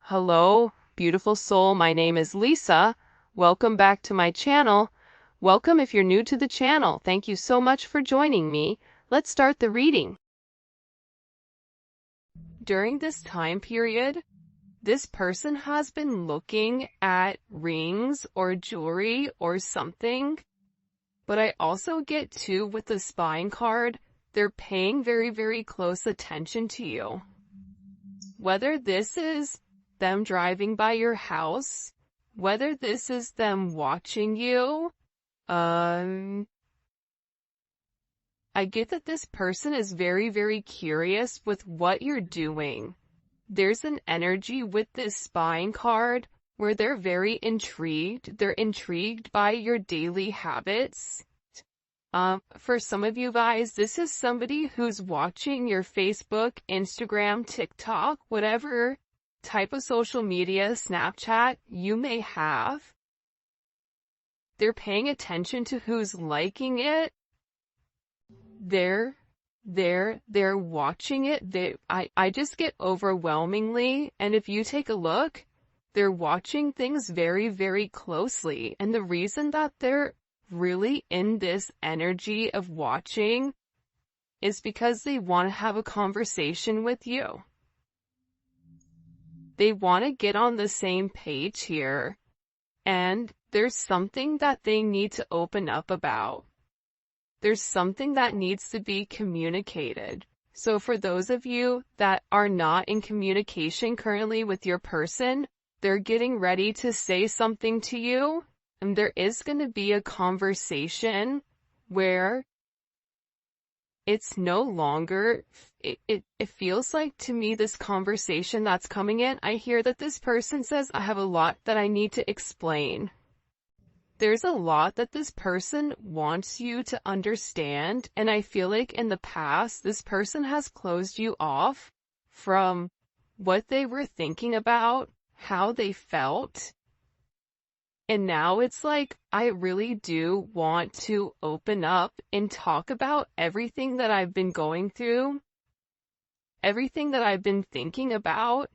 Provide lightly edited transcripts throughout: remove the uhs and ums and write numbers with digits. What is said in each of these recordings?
Hello, beautiful soul. My name is Lisa. Welcome back to my channel. Welcome if you're new to the channel. Thank you so much for joining me. Let's start the reading. During this time period, this person has been looking at rings or jewelry or something. But I also get too with the spine card, they're paying very, very close attention to you. Whether this is them driving by your house, whether this is them watching you, I get that this person is very, very curious with what you're doing. There's an energy with this spine card where they're very intrigued. They're intrigued by your daily habits. For some of you guys, this is somebody who's watching your Facebook, Instagram, TikTok, whatever type of social media, Snapchat you may have. They're paying attention to who's liking it. They're watching it. I just get overwhelmingly, and if you take a look, they're watching things very, very closely. And the reason that they're really in this energy of watching is because they want to have a conversation with you. They want to get on the same page here, and there's something that they need to open up about. There's something that needs to be communicated. So for those of you that are not in communication currently with your person, they're getting ready to say something to you. And there is going to be a conversation where it's no longer, it feels like to me this conversation that's coming in, I hear that this person says, I have a lot that I need to explain. There's a lot that this person wants you to understand, and I feel like in the past, this person has closed you off from what they were thinking about, how they felt. And now it's like, I really do want to open up and talk about everything that I've been going through, everything that I've been thinking about.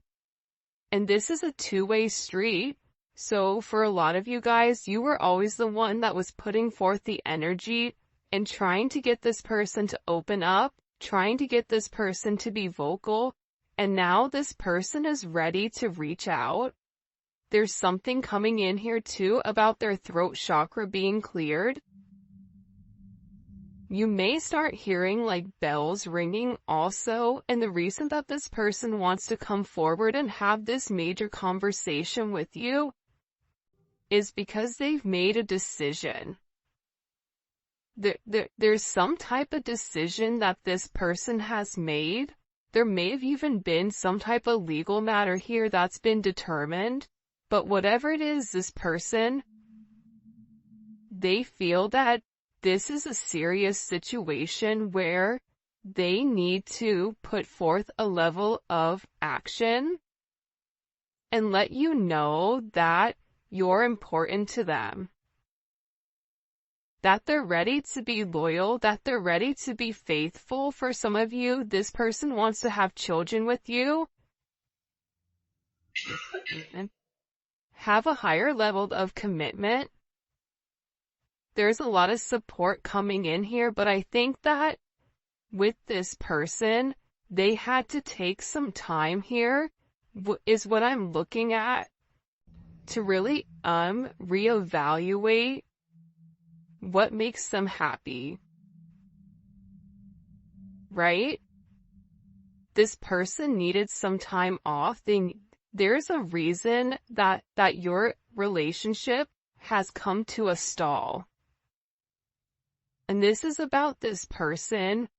And this is a two-way street. So for a lot of you guys, you were always the one that was putting forth the energy and trying to get this person to open up, trying to get this person to be vocal. And now this person is ready to reach out. There's something coming in here too about their throat chakra being cleared. You may start hearing like bells ringing also, and the reason that this person wants to come forward and have this major conversation with you is because they've made a decision. There's some type of decision that this person has made. There may have even been some type of legal matter here that's been determined. But whatever it is, this person, they feel that this is a serious situation where they need to put forth a level of action and let you know that you're important to them. That they're ready to be loyal, that they're ready to be faithful. For some of you, this person wants to have children with you. Have a higher level of commitment. There's a lot of support coming in here, but I think that with this person, they had to take some time here, is what I'm looking at, to really reevaluate what makes them happy. Right? This person needed some time off. There's a reason that your relationship has come to a stall. And this is about this person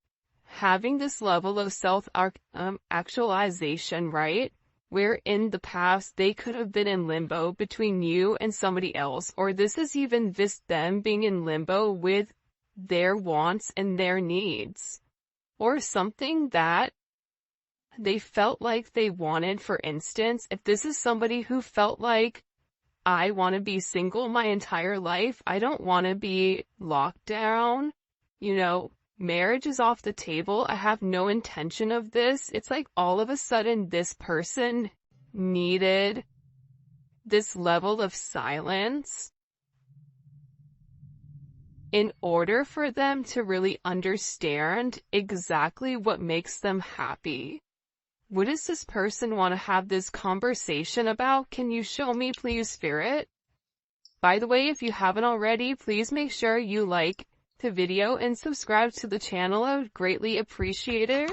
having this level of self-actualization, right? Where in the past they could have been in limbo between you and somebody else, or this is even just them being in limbo with their wants and their needs, or something that they felt like they wanted. For instance, if this is somebody who felt like, I want to be single my entire life, I don't want to be locked down, marriage is off the table, I have no intention of this. It's like all of a sudden this person needed this level of silence in order for them to really understand exactly what makes them happy. What does this person want to have this conversation about? Can you show me, please, Spirit? By the way, if you haven't already, please make sure you like the video and subscribe to the channel. I would greatly appreciate it.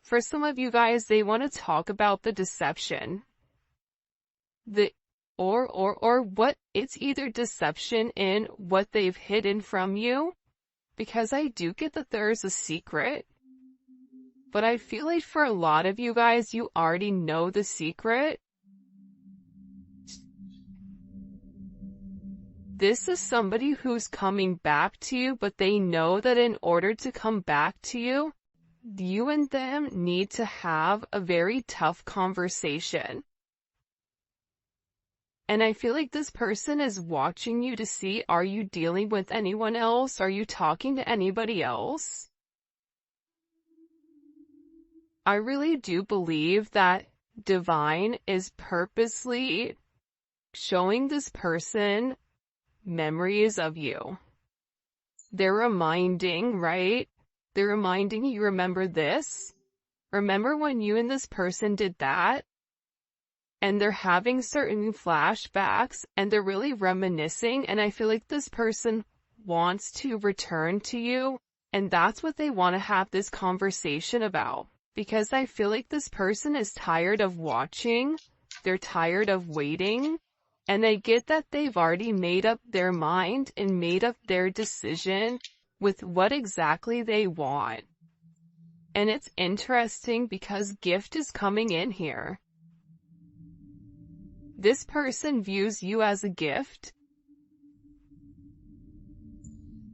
For some of you guys, they want to talk about the deception. Or what, it's either deception in what they've hidden from you, because I do get that there's a secret, but I feel like for a lot of you guys, you already know the secret. This is somebody who's coming back to you, but they know that in order to come back to you, you and them need to have a very tough conversation. And I feel like this person is watching you to see, are you dealing with anyone else? Are you talking to anybody else? I really do believe that Divine is purposely showing this person memories of you. They're reminding, right? They're reminding you, remember this? Remember when you and this person did that? And they're having certain flashbacks and they're really reminiscing, and I feel like this person wants to return to you, and that's what they want to have this conversation about. Because I feel like this person is tired of watching, they're tired of waiting, and I get that they've already made up their mind and made up their decision with what exactly they want. And it's interesting because gift is coming in here. This person views you as a gift.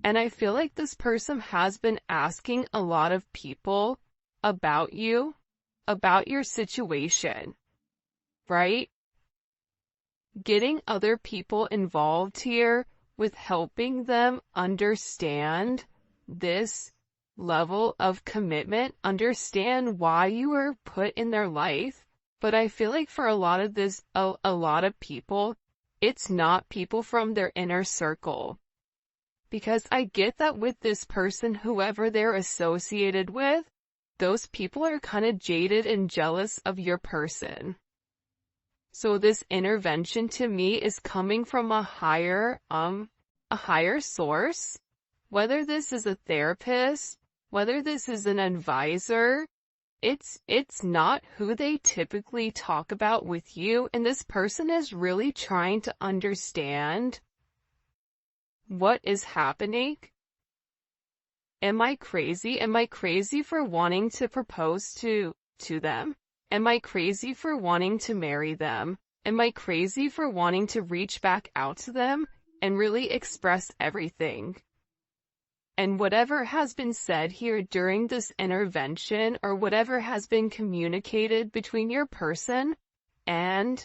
And I feel like this person has been asking a lot of people about you, about your situation, right? Getting other people involved here with helping them understand this level of commitment, understand why you were put in their life. But I feel like for a lot of people, it's not people from their inner circle. Because I get that with this person, whoever they're associated with, those people are kind of jaded and jealous of your person. So this intervention to me is coming from a higher source. Whether this is a therapist, whether this is an advisor, it's not who they typically talk about with you, and this person is really trying to understand what is happening. Am I crazy? Am I crazy for wanting to propose to them? Am I crazy for wanting to marry them? Am I crazy for wanting to reach back out to them and really express everything? And whatever has been said here during this intervention, or whatever has been communicated between your person and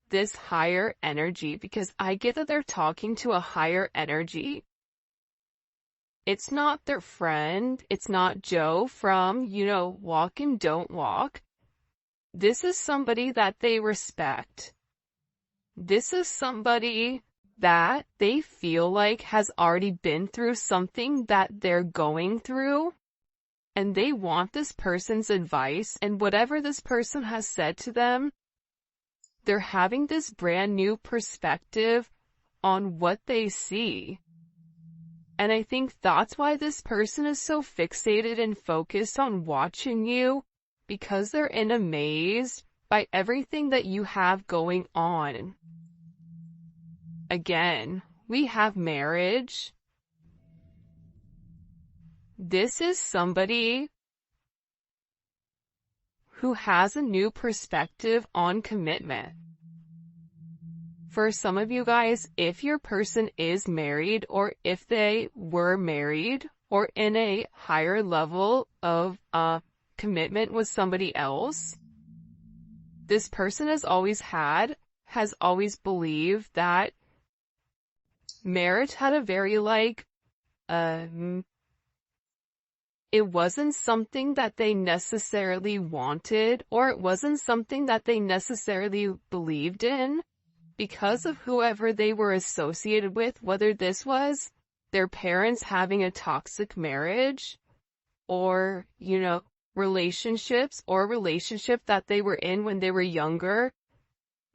this higher energy, because I get that they're talking to a higher energy. It's not their friend. It's not Joe from, Walk and Don't Walk. This is somebody that they respect. This is somebody that they feel like has already been through something that they're going through, and they want this person's advice, and whatever this person has said to them, they're having this brand new perspective on what they see. And I think that's why this person is so fixated and focused on watching you, because they're in a maze by everything that you have going on. Again, we have marriage. This is somebody who has a new perspective on commitment. For some of you guys, if your person is married, or if they were married, or in a higher level of commitment with somebody else, this person has always believed that marriage had a very It wasn't something that they necessarily wanted, or it wasn't something that they necessarily believed in because of whoever they were associated with, whether this was their parents having a toxic marriage, or, relationships, or a relationship that they were in when they were younger.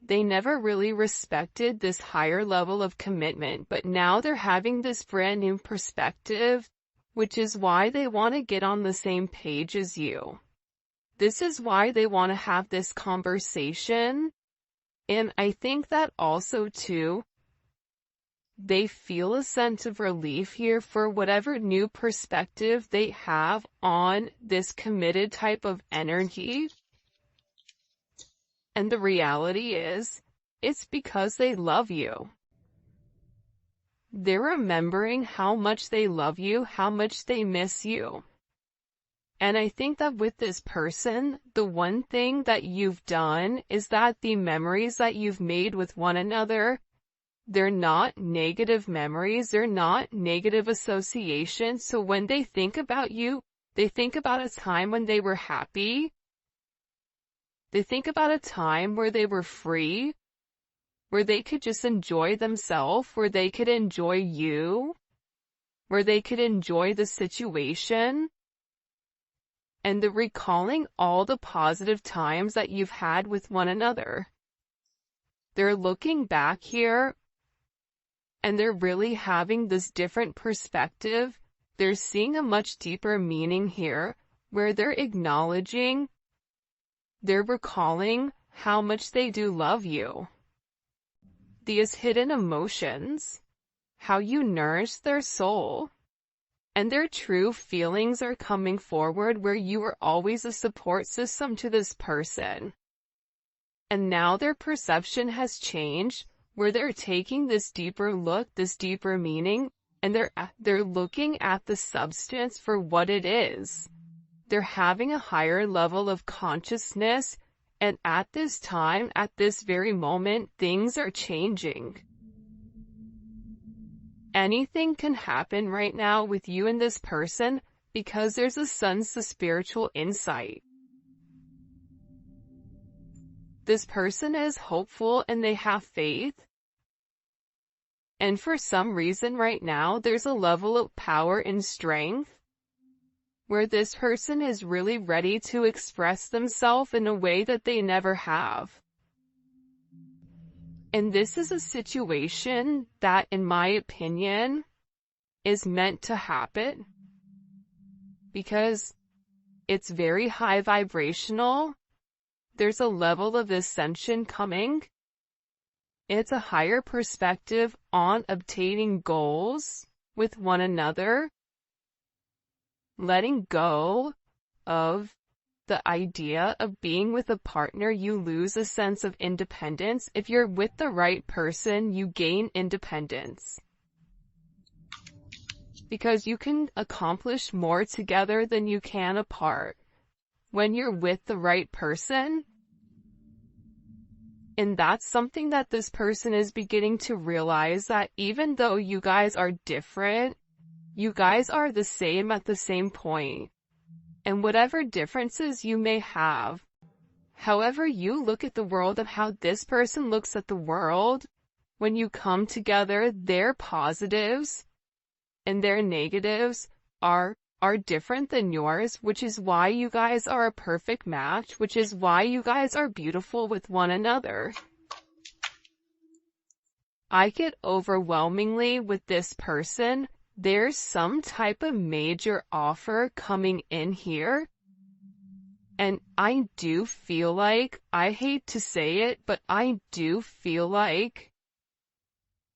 They never really respected this higher level of commitment, but now they're having this brand new perspective, which is why they want to get on the same page as you. This is why they want to have this conversation. And I think that also too, they feel a sense of relief here for whatever new perspective they have on this committed type of energy. And the reality is, it's because they love you. They're remembering how much they love you, how much they miss you. And I think that with this person, the one thing that you've done is that the memories that you've made with one another, they're not negative memories, they're not negative associations. So when they think about you, they think about a time when they were happy. They think about a time where they were free, where they could just enjoy themselves, where they could enjoy you, where they could enjoy the situation. And they're recalling all the positive times that you've had with one another. They're looking back here, and they're really having this different perspective. They're seeing a much deeper meaning here, where they're acknowledging, they're recalling how much they do love you. These hidden emotions, how you nourish their soul, and their true feelings are coming forward where you were always a support system to this person. And now their perception has changed, where they're taking this deeper look, this deeper meaning, and they're looking at the substance for what it is. They're having a higher level of consciousness, and at this time, at this very moment, things are changing. Anything can happen right now with you and this person because there's a sense of spiritual insight. This person is hopeful and they have faith. And for some reason right now, there's a level of power and strength where this person is really ready to express themselves in a way that they never have. And this is a situation that, in my opinion, is meant to happen because it's very high vibrational. There's a level of ascension coming. It's a higher perspective on obtaining goals with one another. Letting go of the idea of being with a partner, you lose a sense of independence. If you're with the right person, you gain independence. Because you can accomplish more together than you can apart. When you're with the right person, and that's something that this person is beginning to realize, that even though you guys are different, you guys are the same at the same point. And whatever differences you may have, however you look at the world and how this person looks at the world, when you come together, their positives and their negatives are different than yours, which is why you guys are a perfect match, which is why you guys are beautiful with one another. I get overwhelmingly with this person, there's some type of major offer coming in here. And I do feel like, I hate to say it, but I do feel like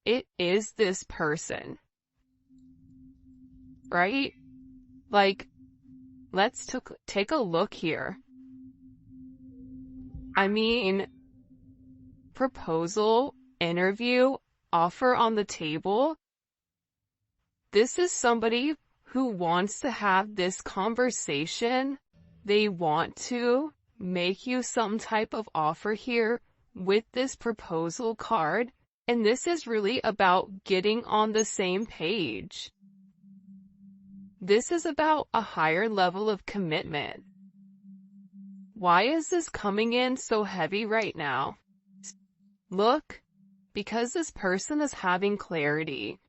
it is this person. Right? Like, let's take a look here. I mean, proposal, interview, offer on the table. This is somebody who wants to have this conversation. They want to make you some type of offer here with this proposal card. And this is really about getting on the same page. This is about a higher level of commitment. Why is this coming in so heavy right now? Look, because this person is having clarity.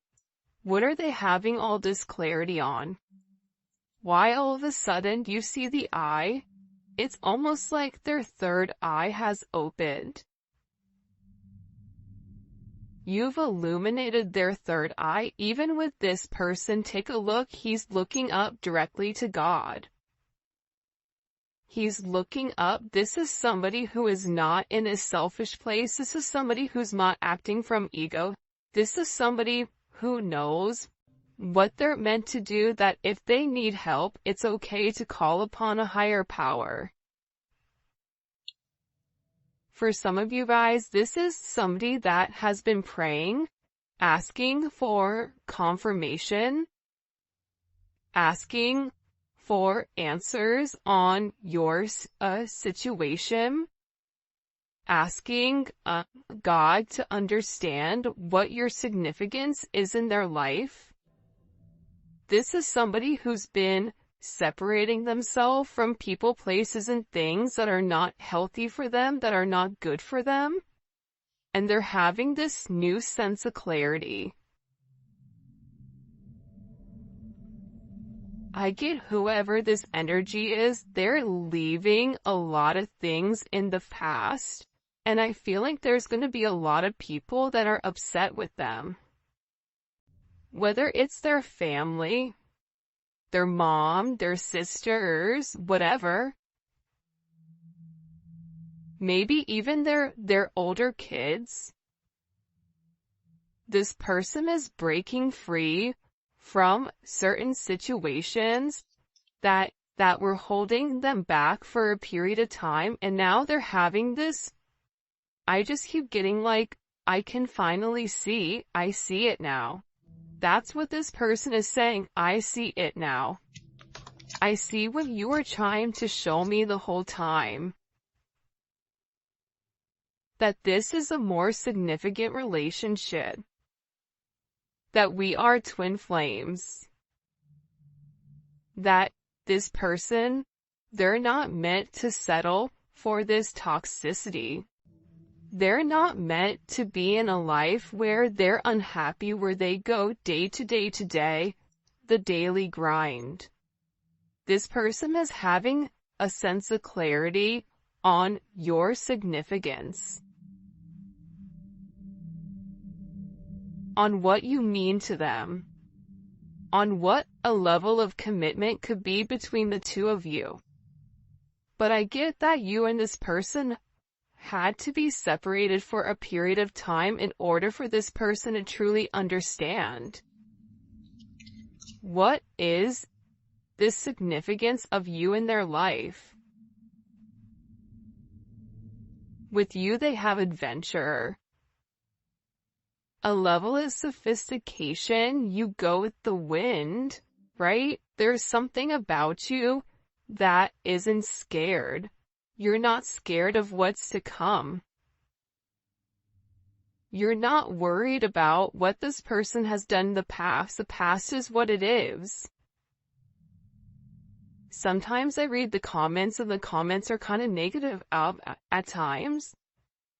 What are they having all this clarity on? Why all of a sudden you see the eye? It's almost like their third eye has opened. You've illuminated their third eye. Even with this person, take a look, he's looking up directly to God. He's looking up. This is somebody who is not in a selfish place. This is somebody who's not acting from ego. This is somebody who knows what they're meant to do, that if they need help, it's okay to call upon a higher power. For some of you guys, this is somebody that has been praying, asking for confirmation, asking for answers on your situation, asking God to understand what your significance is in their life. This is somebody who's been separating themselves from people, places, and things that are not healthy for them, that are not good for them. And they're having this new sense of clarity. I get whoever this energy is, they're leaving a lot of things in the past. And I feel like there's going to be a lot of people that are upset with them. Whether it's their family, their mom, their sisters, whatever. Maybe even their older kids. This person is breaking free from certain situations that were holding them back for a period of time, and now they're having this. I just keep getting like, I can finally see, I see it now. That's what this person is saying. I see it now. I see what you were trying to show me the whole time. That this is a more significant relationship. That we are twin flames. That this person, they're not meant to settle for this toxicity. They're not meant to be in a life where they're unhappy, where they go day to day, the daily grind. This person is having a sense of clarity on your significance, on what you mean to them, on what a level of commitment could be between the two of you. But I get that you and this person had to be separated for a period of time in order for this person to truly understand what is the significance of you in their life. With you, they have adventure, a level of sophistication. You go with the wind, right? There's something about you that isn't scared. You're not scared of what's to come. You're not worried about what this person has done in the past. The past is what it is. Sometimes I read the comments, and the comments are kind of negative at times.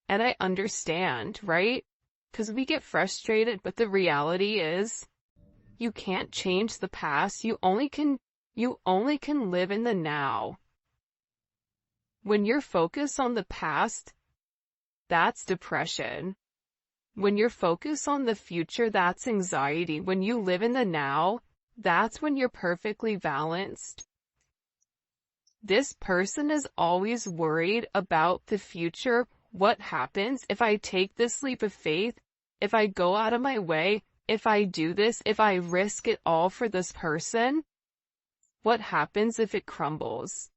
And I understand, right? Because we get frustrated, but the reality is, you can't change the past. You only can live in the now. When you're focused on the past, that's depression. When you're focused on the future, that's anxiety. When you live in the now, that's when you're perfectly balanced. This person is always worried about the future. What happens if I take this leap of faith? If I go out of my way? If I do this? If I risk it all for this person? What happens if it crumbles?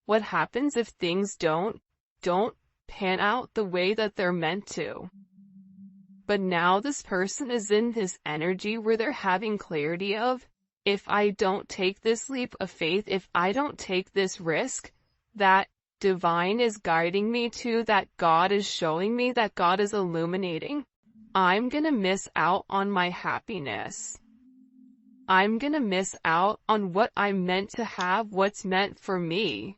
What happens if things don't pan out the way that they're meant to? But now this person is in this energy where they're having clarity of, if I don't take this leap of faith, if I don't take this risk, that divine is guiding me to, that God is showing me, that God is illuminating, I'm gonna miss out on my happiness. I'm gonna miss out on what I'm meant to have, what's meant for me.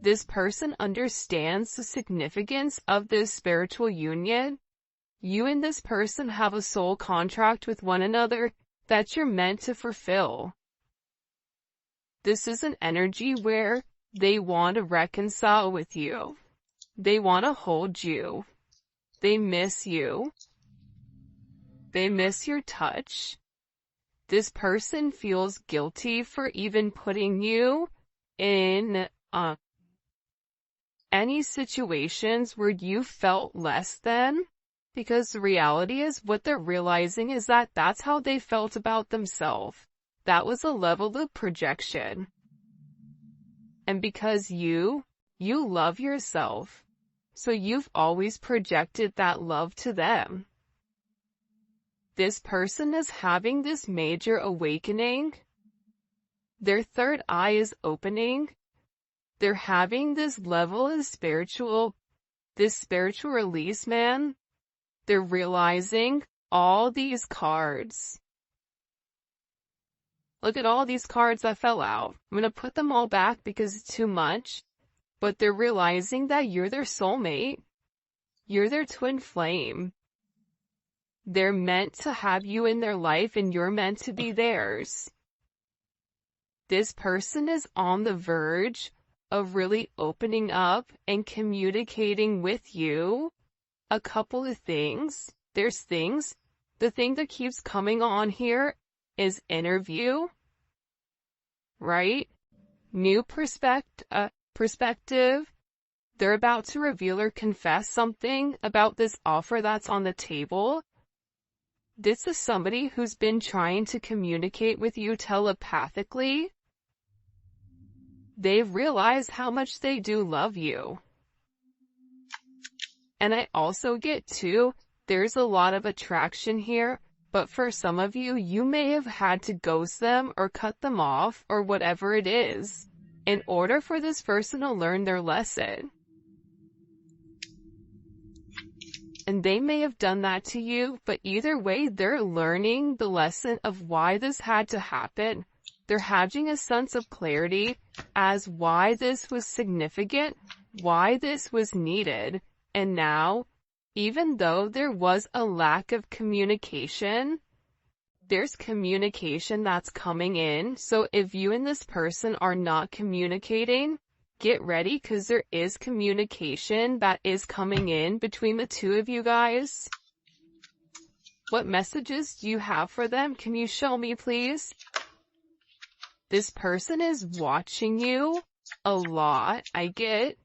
This person understands the significance of this spiritual union. You and this person have a soul contract with one another that you're meant to fulfill. This is an energy where they want to reconcile with you. They want to hold you. They miss you. They miss your touch. This person feels guilty for even putting you in any situations where you felt less than, because the reality is what they're realizing is that that's how they felt about themselves. That was a level of projection. And because you love yourself, so you've always projected that love to them. This person is having this major awakening. Their third eye is opening. They're having this level of spiritual release, man. They're realizing all these cards. Look at all these cards that fell out. I'm going to put them all back because it's too much. But they're realizing that you're their soulmate. You're their twin flame. They're meant to have you in their life and you're meant to be theirs. This person is on the verge of really opening up and communicating with you a couple of things. There's things. The thing that keeps coming on here is interview, right? New perspective. They're about to reveal or confess something about this offer that's on the table. This is somebody who's been trying to communicate with you telepathically. They've realized how much they do love you. And I also get too, there's a lot of attraction here, but for some of you, you may have had to ghost them or cut them off or whatever it is in order for this person to learn their lesson. And they may have done that to you, but either way, they're learning the lesson of why this had to happen. They're having a sense of clarity as why this was significant, why this was needed. And now, even though there was a lack of communication, there's communication that's coming in. So if you and this person are not communicating, get ready because there is communication that is coming in between the two of you guys. What messages do you have for them? Can you show me, please? This person is watching you a lot. I get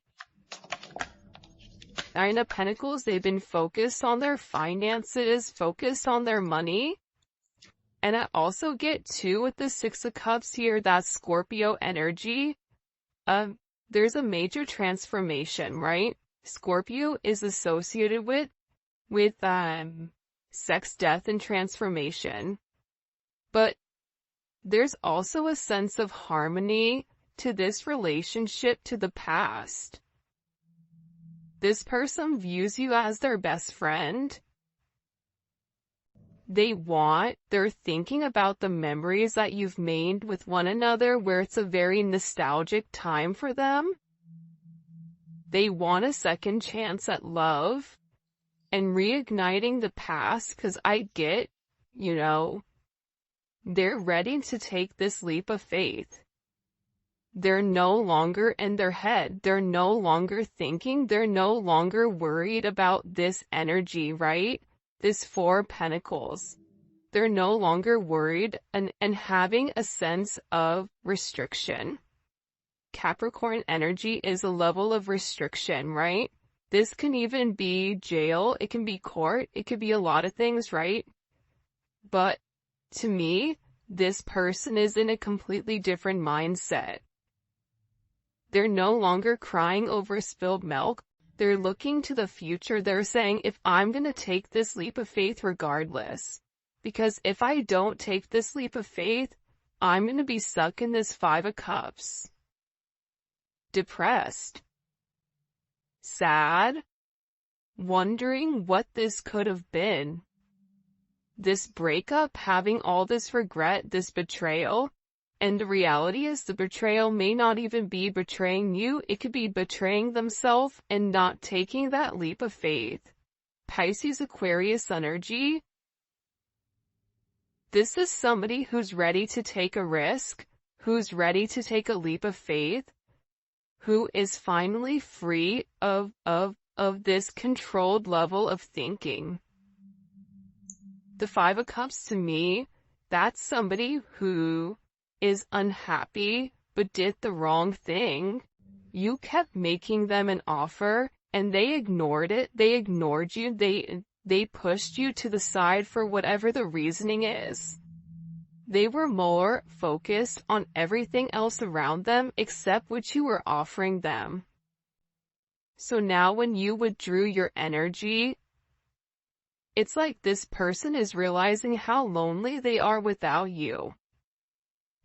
Nine of Pentacles. They've been focused on their finances, focused on their money. And I also get too with the Six of Cups here, that Scorpio energy. There's a major transformation, right? Scorpio is associated with sex, death, and transformation. But there's also a sense of harmony to this relationship to the past. This person views you as their best friend. They're thinking about the memories that you've made with one another where it's a very nostalgic time for them. They want a second chance at love and reigniting the past because I get, they're ready to take this leap of faith. They're no longer in their head. They're no longer thinking. They're no longer worried about this energy, right? This Four of Pentacles. They're no longer worried and having a sense of restriction. Capricorn energy is a level of restriction, right? This can even be jail. It can be court. It could be a lot of things, right? But to me, this person is in a completely different mindset. They're no longer crying over spilled milk. They're looking to the future. They're saying, if I'm going to take this leap of faith regardless, because if I don't take this leap of faith, I'm going to be stuck in this Five of Cups. Depressed. Sad. Wondering what this could have been. this breakup, having all this regret, this betrayal. And the reality is the betrayal may not even be betraying you. It could be betraying themselves and not taking that leap of faith. Pisces Aquarius energy. This is somebody who's ready to take a risk, who's ready to take a leap of faith, who is finally free of this controlled level of thinking. The Five of Cups, to me, that's somebody who is unhappy but did the wrong thing. You kept making them an offer and they ignored it. They ignored you. They pushed you to the side for whatever the reasoning is. They were more focused on everything else around them except what you were offering them. So now when you withdrew your energy, it's like this person is realizing how lonely they are without you.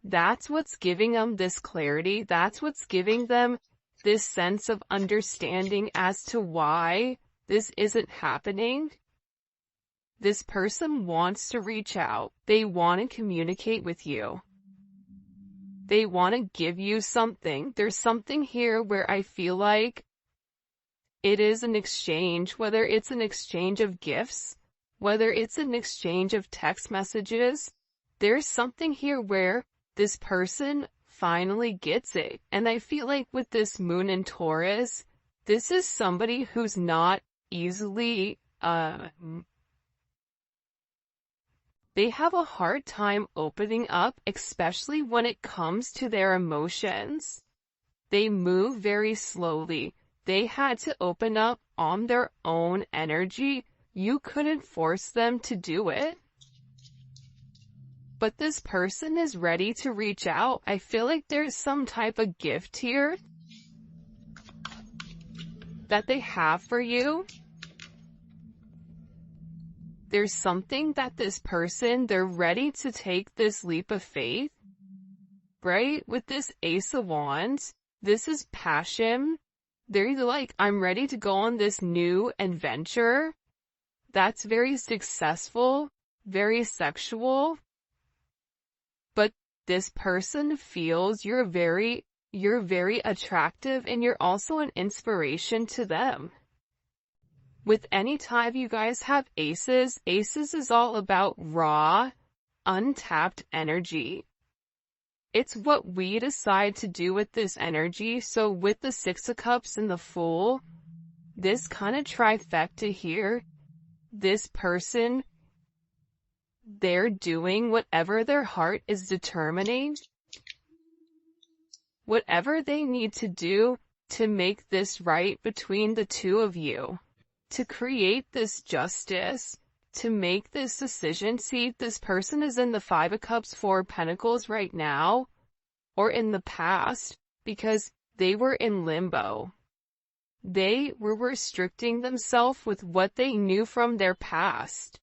That's what's giving them this clarity. That's what's giving them this sense of understanding as to why this isn't happening. This person wants to reach out. They want to communicate with you. They want to give you something. There's something here where I feel like it is an exchange, whether it's an exchange of gifts, whether it's an exchange of text messages. There's something here where this person finally gets it. And I feel like with this moon in Taurus, this is somebody who's not easily, they have a hard time opening up, especially when it comes to their emotions. They move very slowly. They had to open up on their own energy. You couldn't force them to do it. But this person is ready to reach out. I feel like there's some type of gift here that they have for you. There's something that this person, they're ready to take this leap of faith, right? With this Ace of Wands, this is passion. They're like, I'm ready to go on this new adventure. That's very successful, very sexual. But this person feels you're very attractive and you're also an inspiration to them. With any time you guys have aces is all about raw, untapped energy. It's what we decide to do with this energy. So with the Six of Cups and the Fool, this kind of trifecta here, this person, they're doing whatever their heart is determining, whatever they need to do to make this right between the two of you, to create this justice, to make this decision. See, this person is in the Five of Cups, Four of Pentacles right now, or in the past, because they were in limbo. They were restricting themselves with what they knew from their past,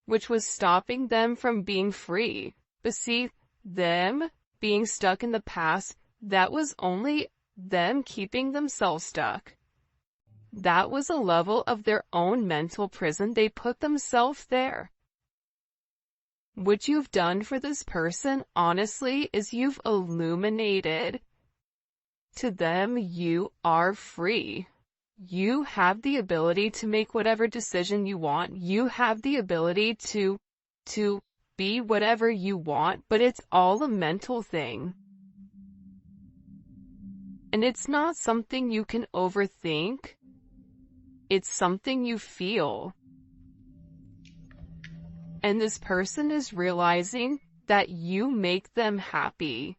which was stopping them from being free. But see, them being stuck in the past, that was only them keeping themselves stuck. That was a level of their own mental prison. They put themselves there. What you've done for this person, honestly, is you've illuminated to them you are free. You have the ability to make whatever decision you want. You have the ability to be whatever you want, but it's all a mental thing. And it's not something you can overthink. It's something you feel. And this person is realizing that you make them happy.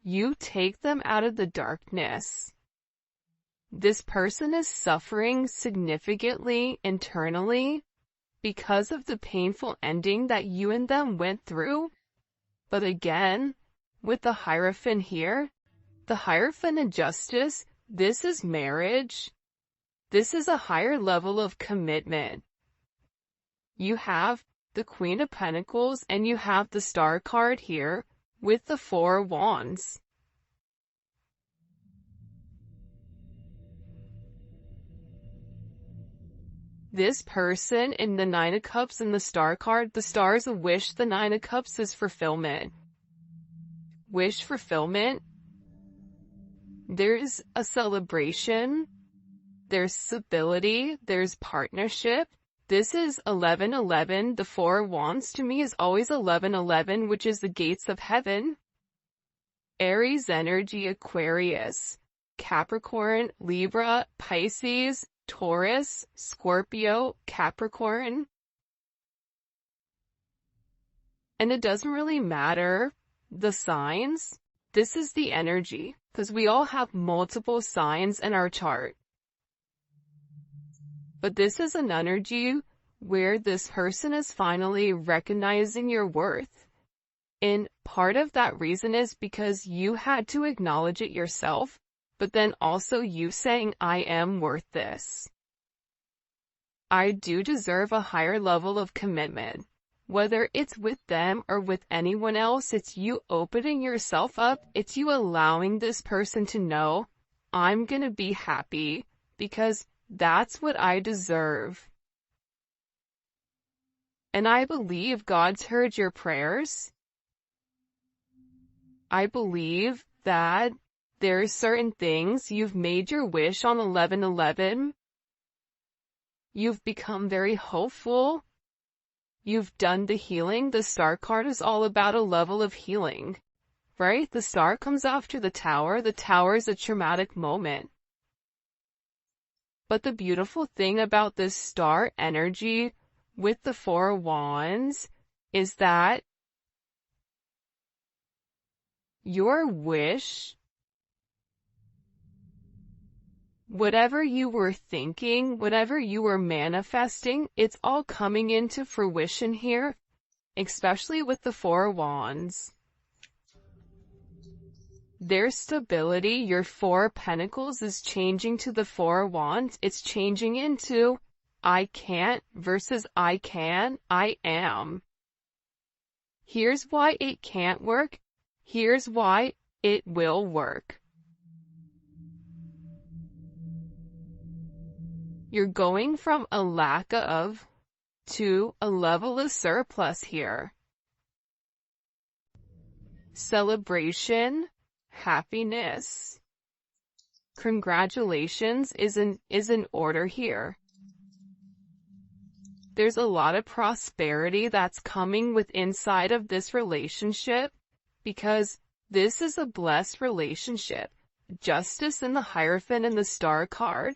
You take them out of the darkness. This person is suffering significantly internally because of the painful ending that you and them went through. But again, with the Hierophant here, the Hierophant and Justice, this is marriage. This is a higher level of commitment. You have the Queen of Pentacles and you have the Star card here with the Four of Wands. This person in the Nine of Cups and the Star card, the Star's a wish, the Nine of Cups is fulfillment. Wish fulfillment. There's a celebration. There's stability. There's partnership. This is 1111. The Four of Wands to me is always 1111, which is the gates of heaven. Aries energy, Aquarius, Capricorn, Libra, Pisces, Taurus, Scorpio, Capricorn. And it doesn't really matter the signs. This is the energy, because we all have multiple signs in our chart. But this is an energy where this person is finally recognizing your worth. And part of that reason is because you had to acknowledge it yourself, but then also you saying, I am worth this. I do deserve a higher level of commitment. Whether it's with them or with anyone else, it's you opening yourself up. It's you allowing this person to know, I'm gonna be happy because that's what I deserve. And I believe God's heard your prayers. I believe that there are certain things you've made your wish on 1111. You've become very hopeful. You've done the healing. The Star card is all about a level of healing, right? The Star comes after the Tower. The Tower is a traumatic moment. But the beautiful thing about this Star energy with the Four of Wands is that your wish, whatever you were thinking, whatever you were manifesting, it's all coming into fruition here, especially with the Four of Wands. There's stability. Your Four of Pentacles is changing to the Four of Wands. It's changing into I can't versus I can, I am. Here's why it can't work. Here's why it will work. You're going from a lack of to a level of surplus here. Celebration, happiness, congratulations is in order here. There's a lot of prosperity that's coming with inside of this relationship because this is a blessed relationship. Justice in the Hierophant and the Star card.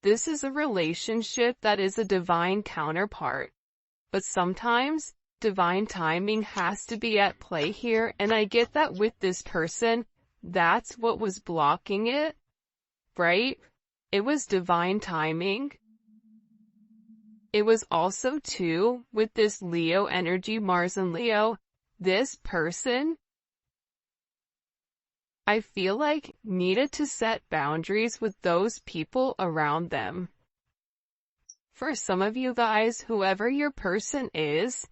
This is a relationship that is a divine counterpart. But sometimes divine timing has to be at play here, and I get that with this person, that's what was blocking it, right? It was divine timing. It was also too, with this Leo energy, Mars and Leo, this person, I feel like, needed to set boundaries with those people around them. For some of you guys, whoever your person is,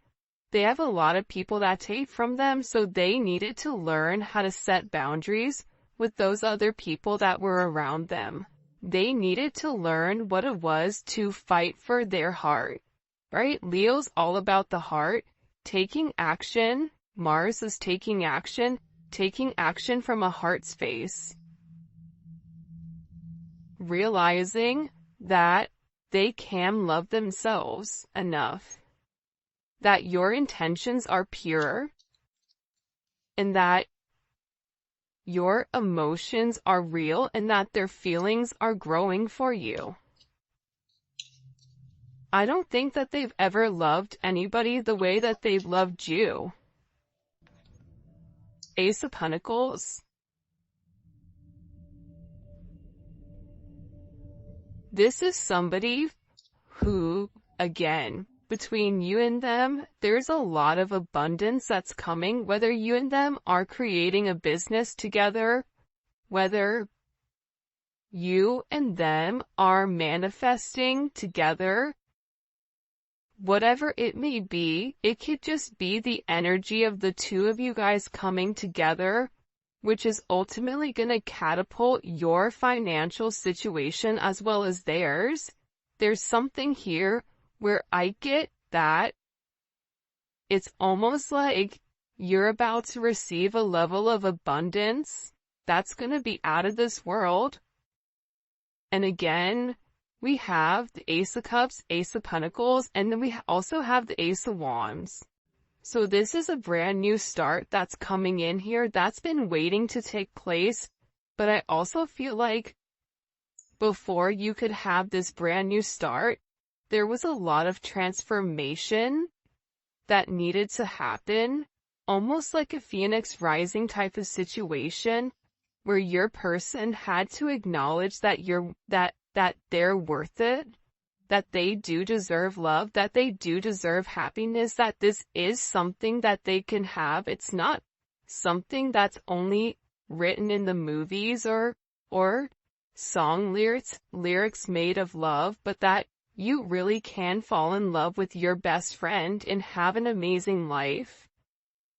they have a lot of people that take from them, so they needed to learn how to set boundaries with those other people that were around them. They needed to learn what it was to fight for their heart, right? Leo's all about the heart, taking action. Mars is taking action from a heart space. Realizing that they can love themselves enough, that your intentions are pure, and that your emotions are real, and that their feelings are growing for you. I don't think that they've ever loved anybody the way that they've loved you. Ace of Pentacles. This is somebody who, again, between you and them, there's a lot of abundance that's coming, whether you and them are creating a business together, whether you and them are manifesting together, whatever it may be, it could just be the energy of the two of you guys coming together, which is ultimately going to catapult your financial situation as well as theirs, there's something here where I get that it's almost like you're about to receive a level of abundance that's going to be out of this world. And again, we have the Ace of Cups, Ace of Pentacles, and then we also have the Ace of Wands. So this is a brand new start that's coming in here that's been waiting to take place. But I also feel like before you could have this brand new start, there was a lot of transformation that needed to happen, almost like a phoenix rising type of situation where your person had to acknowledge that that they're worth it, that they do deserve love, that they do deserve happiness, that this is something that they can have. It's not something that's only written in the movies or song lyrics made of love, but that you really can fall in love with your best friend and have an amazing life.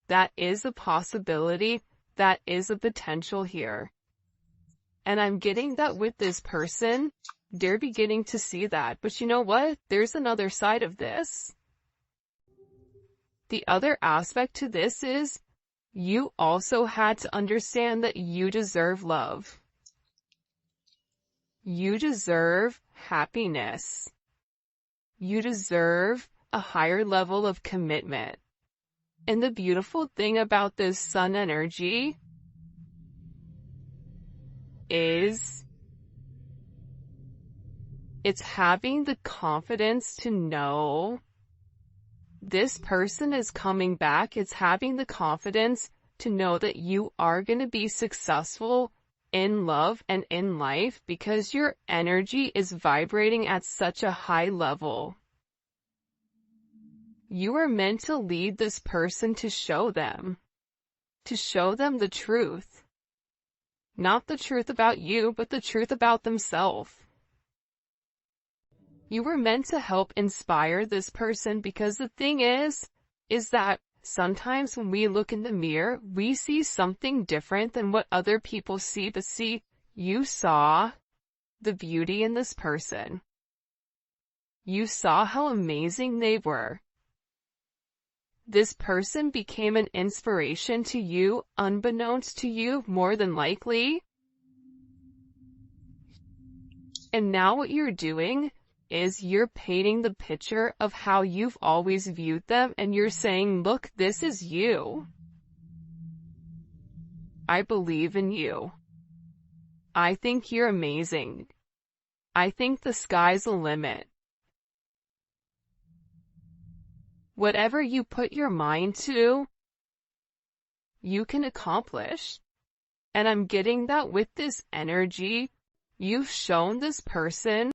That is a possibility. That is a potential here. And I'm getting that with this person, they're beginning to see that. But you know what? There's another side of this. The other aspect to this is you also had to understand that you deserve love. You deserve happiness. You deserve a higher level of commitment. And the beautiful thing about this sun energy is it's having the confidence to know this person is coming back. It's having the confidence to know that you are going to be successful in love and in life because your energy is vibrating at such a high level. You are meant to lead this person to show them the truth. Not the truth about you, but the truth about themselves. You were meant to help inspire this person because the thing is that sometimes when we look in the mirror, we see something different than what other people see. But see, you saw the beauty in this person. You saw how amazing they were. This person became an inspiration to you, unbeknownst to you, more than likely. And now what you're doing is you're painting the picture of how you've always viewed them, and you're saying, look, this is you. I believe in you. I think you're amazing. I think the sky's the limit. Whatever you put your mind to, you can accomplish. And I'm getting that with this energy. You've shown this person